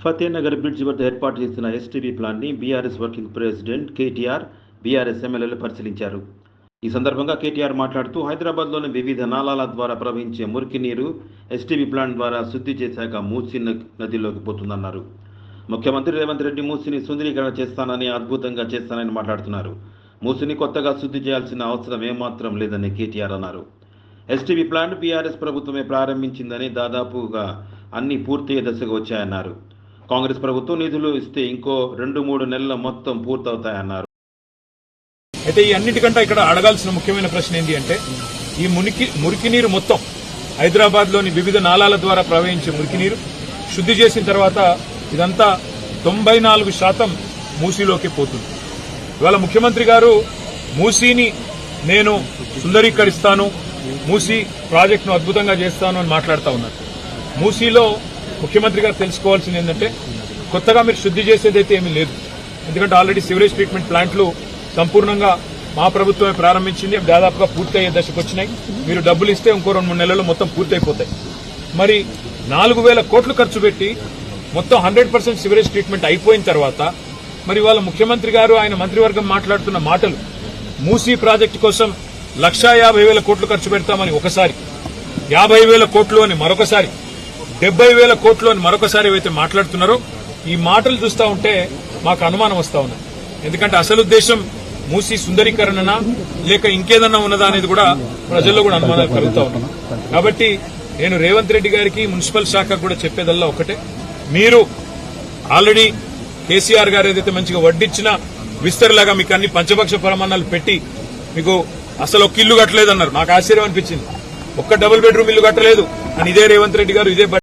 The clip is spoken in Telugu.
ఫతేనగర్ బ్రిడ్జ్ వద్ద ఏర్పాటు చేసిన ఎస్టీబీ ప్లాన్ని BRS working president KTR, BRS ఎమ్మెల్యేలు పరిశీలించారు. ఈ సందర్భంగా కేటీఆర్ మాట్లాడుతూ హైదరాబాద్లోని వివిధ నాలాల ద్వారా ప్రవహించే మురికి నీరు ఎస్టీబీ ప్లాంట్ ద్వారా శుద్ధి చేశాక మూసీ నదిలోకి పోతుందన్నారు. ముఖ్యమంత్రి రేవంత్ రెడ్డి మూసీని సుందరీకరణ చేస్తానని, అద్భుతంగా చేస్తానని మాట్లాడుతున్నారు. మూసీని కొత్తగా శుద్ధి చేయాల్సిన అవసరం ఏమాత్రం లేదని కేటీఆర్ అన్నారు. ఎస్టీబీ ప్లాంట్ బీఆర్ఎస్ ప్రభుత్వమే ప్రారంభించిందని, దాదాపుగా అన్ని పూర్తయ్యే దశకు వచ్చాయన్నారు. కాంగ్రెస్ ప్రభుత్వం నిధులు ఇస్తే ఇంకో 2-3 నెలల మొత్తం పూర్తవుతాయన్నారు. అయితే ఈ అన్నిటికంటే ఇక్కడ అడగాల్సిన ముఖ్యమైన ప్రశ్న ఏంటి అంటే, ఈ మురికి నీరు మొత్తం హైదరాబాద్లోని వివిధ నాలాల ద్వారా ప్రవహించే మురికి నీరు శుద్ధి చేసిన తర్వాత ఇదంతా 94% మూసీలోకి పోతుంది. ఇవాళ ముఖ్యమంత్రి గారు మూసీని నేను సుందరీకరిస్తాను, మూసీ ప్రాజెక్టును అద్భుతంగా చేస్తాను అని మాట్లాడుతూ ఉన్నారు. మూసీలో ముఖ్యమంత్రి గారు తెలుసుకోవాల్సింది ఏంటంటే, కొత్తగా మీరు శుద్ధి చేసేదైతే ఏమీ లేదు. ఎందుకంటే ఆల్రెడీ సివరేజ్ ట్రీట్మెంట్ ప్లాంట్లు సంపూర్ణంగా మా ప్రభుత్వమే ప్రారంభించింది, దాదాపుగా పూర్తయ్యే దశకు వచ్చినాయి. మీరు డబ్బులు ఇస్తే ఇంకో 2-3 నెలల్లో మొత్తం పూర్తయిపోతాయి. మరి 4,000 కోట్లు ఖర్చు పెట్టి మొత్తం 100% సివరేజ్ ట్రీట్మెంట్ అయిపోయిన తర్వాత మరి వాళ్ళ ముఖ్యమంత్రి గారు, ఆయన మంత్రివర్గం మాట్లాడుతున్న మాటలు, మూసీ ప్రాజెక్టు కోసం 1,50,000 కోట్లు ఖర్చు పెడతామని ఒకసారి, 50,000 కోట్లు అని మరొకసారి, 70,000 కోట్లు అని మరొకసారి ఏవైతే మాట్లాడుతున్నారో, ఈ మాటలు చూస్తూ ఉంటే మాకు అనుమానం వస్తూ ఉంది. ఎందుకంటే అసలు ఉద్దేశం మూసీ సుందరీకరణనా లేక ఇంకేదన్నా ఉన్నదా అనేది కూడా ప్రజల్లో కూడా అనుమానాలు కలుగుతూ ఉన్నాయి. కాబట్టి నేను రేవంత్ రెడ్డి గారికి, మున్సిపల్ శాఖకు కూడా చెప్పేదల్లా ఒకటే, మీరు ఆల్రెడీ కేసీఆర్ గారు ఏదైతే మంచిగా వడ్డిచ్చినా విస్తరలాగా మీకు అన్ని పంచపక్ష ప్రమాణాలు పెట్టి మీకు అసలు ఒక ఇల్లు కట్టలేదన్నారు. నాకు ఆశ్చర్యం అనిపించింది. ఒక్క డబుల్ బెడ్రూమ్ ఇల్లు కట్టలేదు అని ఇదే రేవంత్ రెడ్డి గారు ఇదే